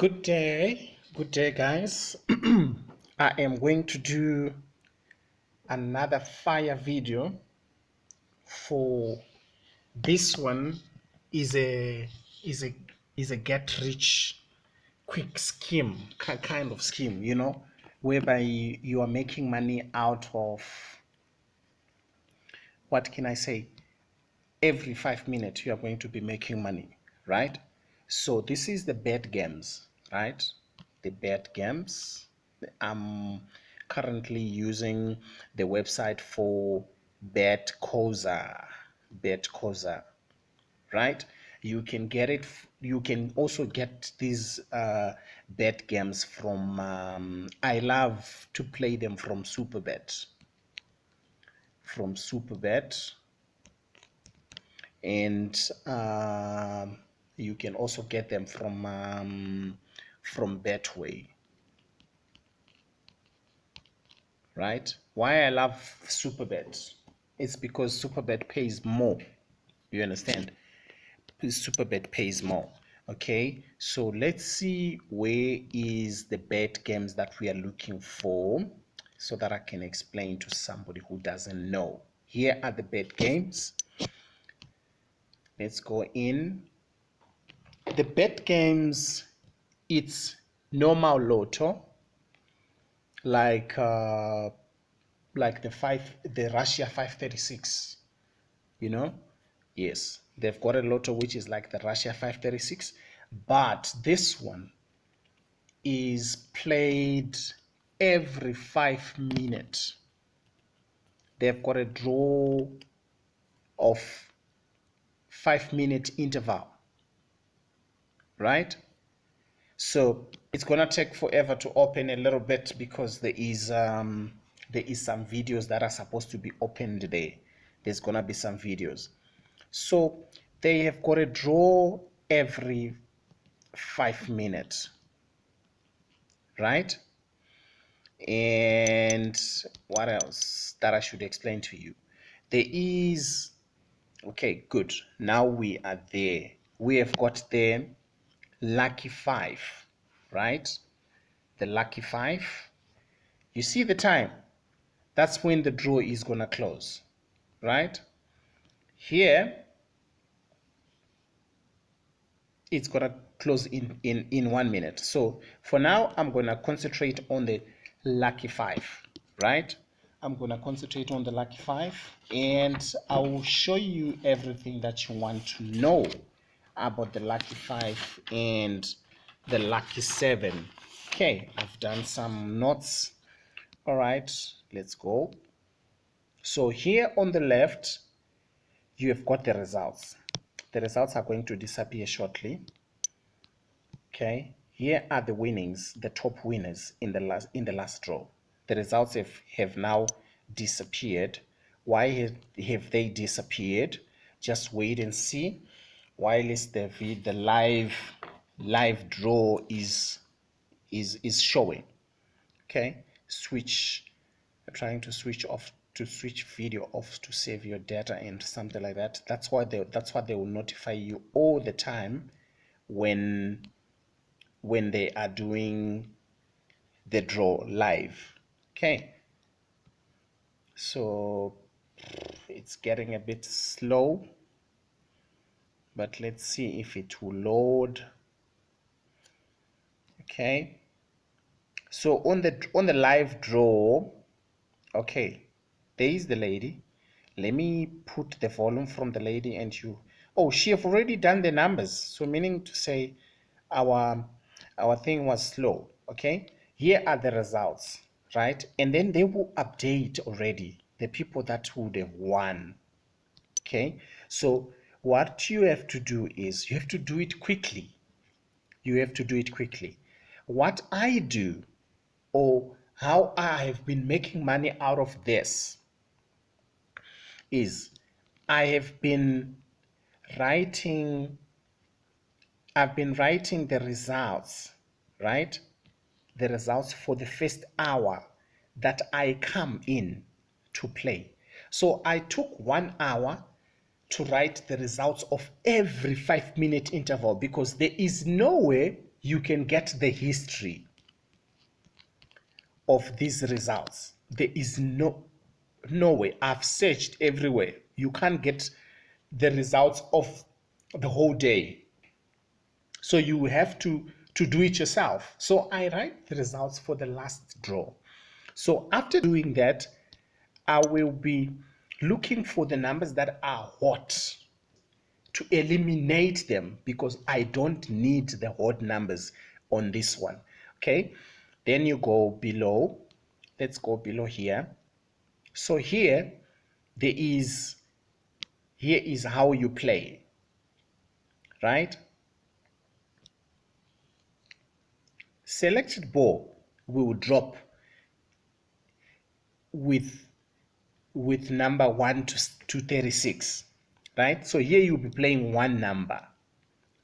Good day, guys. I am going to do another fire video. For this one is a is a is a get rich quick scheme, kind of scheme, whereby you are making money out of, what can I say, every 5 minutes you are going to be making money, right? So this is the bet games, right? The bet games. I'm currently using the website for betcoza, right? You can get it. You can also get these bet games from I love to play them from Superbet, and you can also get them from Betway, right? Why I love Superbet? It's because Superbet pays more. You understand? Superbet pays more. Okay, so let's see where is the bet games that we are looking for, so that I can explain to somebody who doesn't know. Here are the bet games. Let's go in. The bet games, it's normal lotto, like the Russia 536, yes, they've got a lotto which is like the Russia 536, but this one is played every 5 minutes. They've got a draw of 5 minute interval, right? So it's gonna take forever to open a little bit, because there is some videos that are supposed to be opened there. There's gonna be some videos. So they have got a draw every 5 minutes, right? And what else that I should explain to you? There is, okay, good. Now we are there. We have got the lucky 5, right? The lucky 5. You see the time? That's when the draw is gonna close, right? Here, it's gonna close in 1 minute. So for now, I'm gonna concentrate on the lucky 5, right? I'm gonna concentrate on the lucky 5, and I will show you everything that you want to know about the lucky 5 and the lucky 7. Okay, I've done some notes. All right, let's go. So here on the left, you have got the results. The results are going to disappear shortly. Okay, here are the winnings, the top winners in the last draw. The results have now disappeared. Why have they disappeared? Just wait and see. While the live draw is showing. Okay, I'm trying to switch video off to save your data and something like that. That's why they will notify you all the time when they are doing the draw live. Okay, so it's getting a bit slow, but let's see if it will load. Okay, so on the live draw, okay, there is the lady. Let me put the volume from the lady, and you, oh, she have already done the numbers, so meaning to say our thing was slow. Okay, here are the results, right? And then they will update already the people that would have won. Okay, so what you have to do is you have to do it quickly. What I do, or how I have been making money out of this, is I have been writing the results, right? The results for the first hour that I come in to play. So I took 1 hour to write the results of every 5 minute interval, because there is no way you can get the history of these results. There is no way. I've searched everywhere. You can't get the results of the whole day. So you have to do it yourself. So I write the results for the last draw. So after doing that, I will be looking for the numbers that are hot to eliminate them because I don't need the hot numbers on this one. Okay, then you go below. Let's go below here. So here is how you play, right? Selected ball will drop with number 1 to 36, right? So here you'll be playing one number.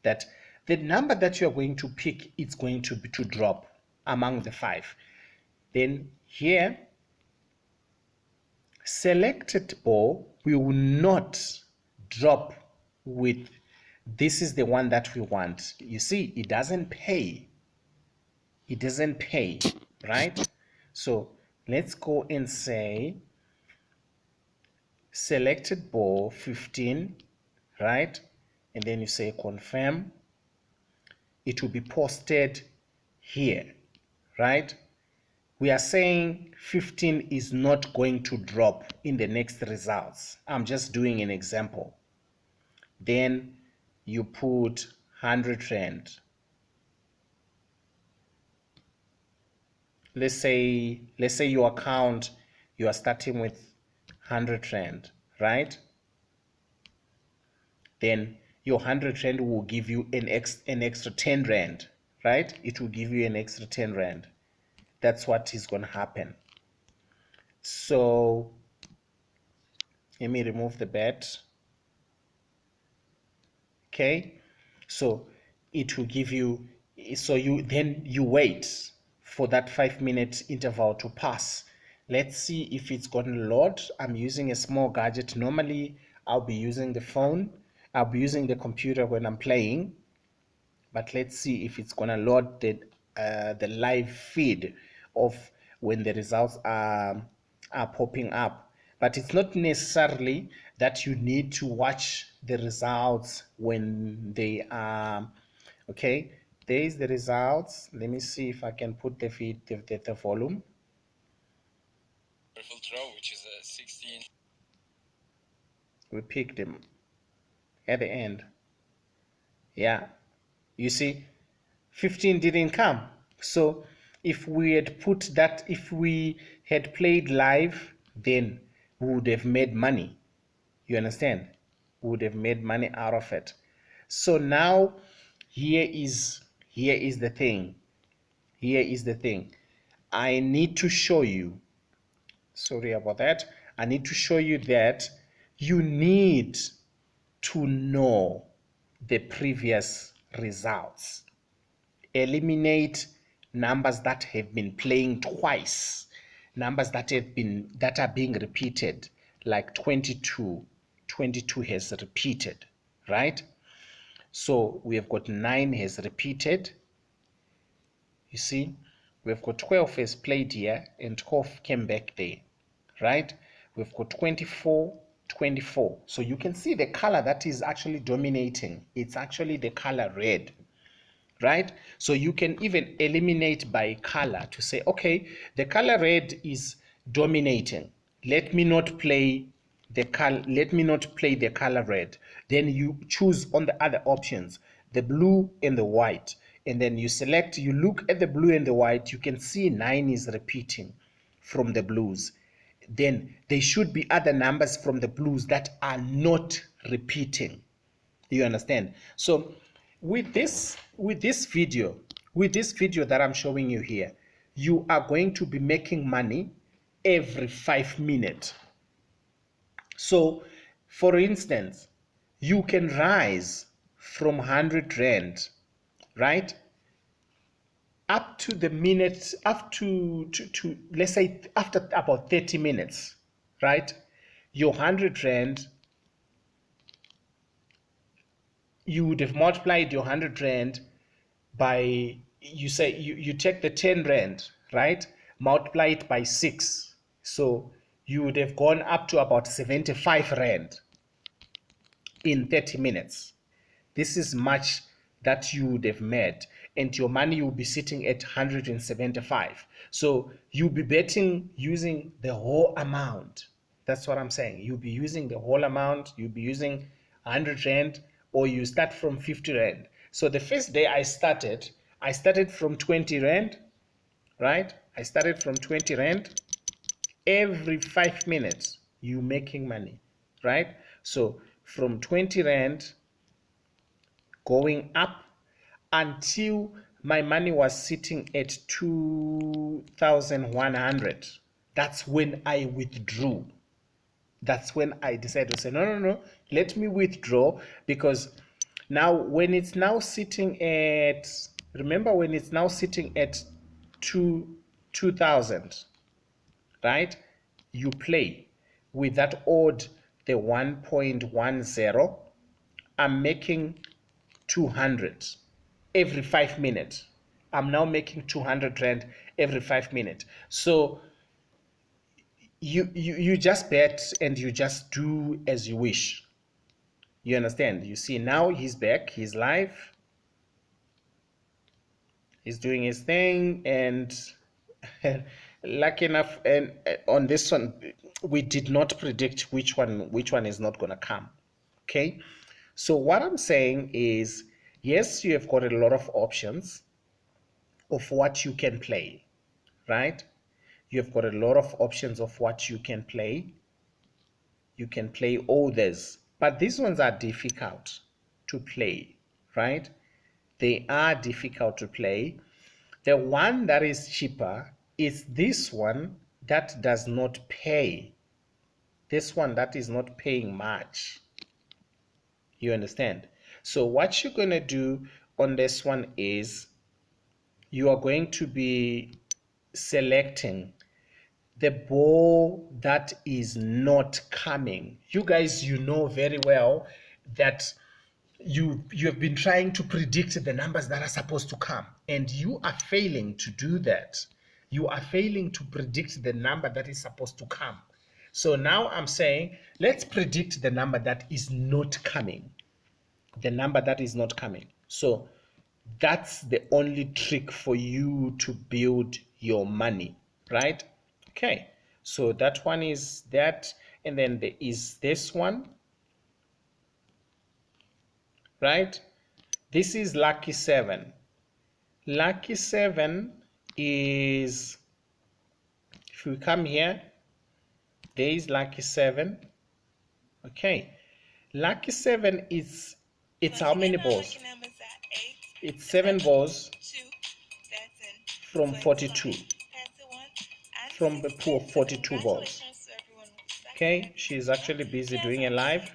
That the number that you're going to pick is going to be to drop among the 5. Then here, selected ball will not drop with, this is the one that we want. You see, it doesn't pay. It doesn't pay, right? So let's go and say selected ball 15, right? And then you say confirm. It will be posted here, right? We are saying 15 is not going to drop in the next results. I'm just doing an example. Then you put 100 rand. Let's say your account, you are starting with 100 rand, right? Then your 100 rand will give you an extra 10 rand, right? It will give you an extra 10 rand. That's what is going to happen. So let me remove the bet. Okay, so it will give you, so you wait for that 5-minute interval to pass. Let's see if it's going to load. I'm using a small gadget. Normally I'll be using the phone, I'll be using the computer when I'm playing, but let's see if it's going to load the live feed of when the results are popping up. But it's not necessarily that you need to watch the results when they are okay. There is the results. Let me see if I can put the feed, the volume. Draw, which is a 16. We picked them at the end. Yeah, you see 15 didn't come. So if we had put that, if we had played live, then we would have made money. You understand? We would have made money out of it. So now here is the thing. Here is the thing. I need to show you, sorry about that. I need to show you that you need to know the previous results. Eliminate numbers that have been playing twice, numbers that are being repeated, like 22 has repeated, right? So we have got 9 has repeated. You see, we've got 12 has played here and 12 came back there, right? We've got 24. So you can see the color that is actually dominating. It's actually the color red, right? So you can even eliminate by color to say, okay, the color red is dominating. Let me not play the color red. Then you choose on the other options, the blue and the white. And then you select, you look at the blue and the white, you can see 9 is repeating from the blues. Then there should be other numbers from the blues that are not repeating. You understand? So with this video that I'm showing you here, you are going to be making money every 5 minutes. So for instance, you can rise from 100 rand, right, up to the minute, up to let's say after about 30 minutes, right, your 100 rand, you would have multiplied your 100 rand by, you say you take the 10 rand, right, multiply it by 6, so you would have gone up to about 75 rand in 30 minutes. This is much that you would have made, and your money will be sitting at 175. So you'll be betting using the whole amount. That's what I'm saying. You'll be using the whole amount. You'll be using 100 rand, or you start from 50 rand. So the first day I started from 20 rand, right? I started from 20 rand. Every 5 minutes, you making money, right? So from 20 rand going up until my money was sitting at 2,100. That's when I withdrew. That's when I decided to say, no, no, no, let me withdraw, because now when it's now sitting at, remember when it's now sitting at 2,000, right? You play with that odd, the 1.10. I'm making 200 every 5 minutes. I'm now making 200 rand every 5 minutes. So you just bet and you just do as you wish. You understand? You see, now he's back, he's live, he's doing his thing, and lucky enough, and on this one we did not predict which one is not going to come. Okay, so what I'm saying is, yes, you have got a lot of options of what you can play, right? You've got a lot of options of what you can play. You can play others, but these ones are difficult to play, right? They are difficult to play. The one that is cheaper is this one that does not pay. This one that is not paying much. You understand? So what you're going to do on this one is you are going to be selecting the ball that is not coming. You guys, you know very well that you have been trying to predict the numbers that are supposed to come, and you are failing to do that. You are failing to predict the number that is supposed to come. So now I'm saying, let's predict the number that is not coming. The number that is not coming. So that's the only trick for you to build your money, right? Okay, so that one is that, and then there is this one, right? This is LUCKY7. LUCKY7 is, if we come here, there is LUCKY7. Okay, LUCKY7 is, it's how many balls? It's 7 balls from 42, from the pool of 42 balls. Okay, she's actually busy doing a live.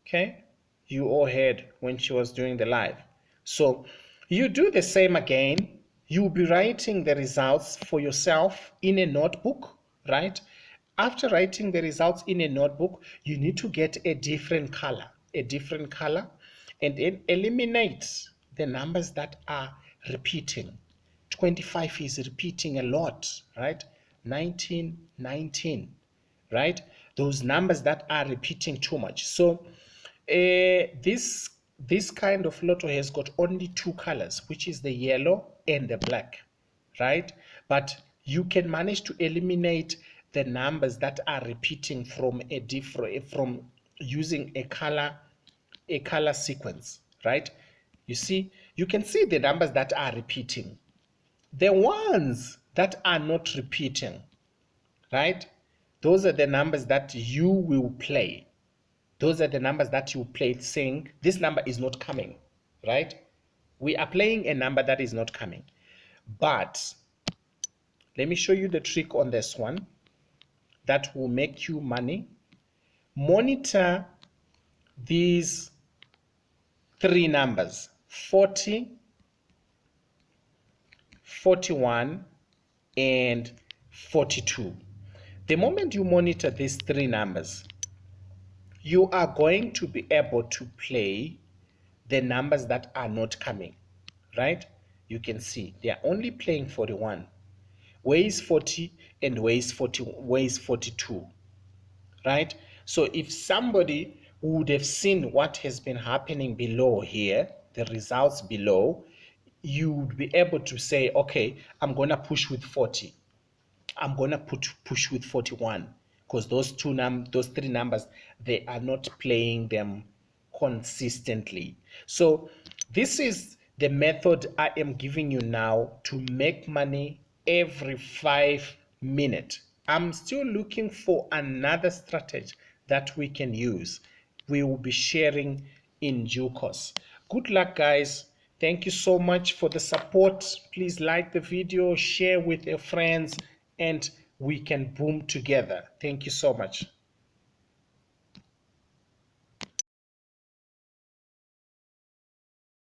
Okay, you all heard when she was doing the live. So you do the same again. You'll be writing the results for yourself in a notebook, right? After writing the results in a notebook, you need to get a different color, and then eliminate the numbers that are repeating. 25 is repeating a lot, right? 19, 19, right? Those numbers that are repeating too much. So this kind of lotto has got only two colors, which is the yellow and the black, right? But you can manage to eliminate the numbers that are repeating from using a color sequence, right? You see, you can see the numbers that are repeating. The ones that are not repeating, right? Those are the numbers that you will play. Those are the numbers that you played saying this number is not coming, right? We are playing a number that is not coming. But let me show you the trick on this one that will make you money. Monitor these three numbers, 40, 41, and 42. The moment you monitor these three numbers, you are going to be able to play the numbers that are not coming, right? You can see they are only playing 41. Where is 40 and where is 42, right? So if somebody would have seen what has been happening below here, the results below, you would be able to say, okay, I'm going to push with 40. I'm going to push with 41, because those those three numbers, they are not playing them consistently. So this is the method I am giving you now to make money every 5 minutes. I'm still looking for another strategy that we can use. We will be sharing in due course. Good luck, guys. Thank you so much for the support. Please like the video, share with your friends, and we can boom together. Thank you so much.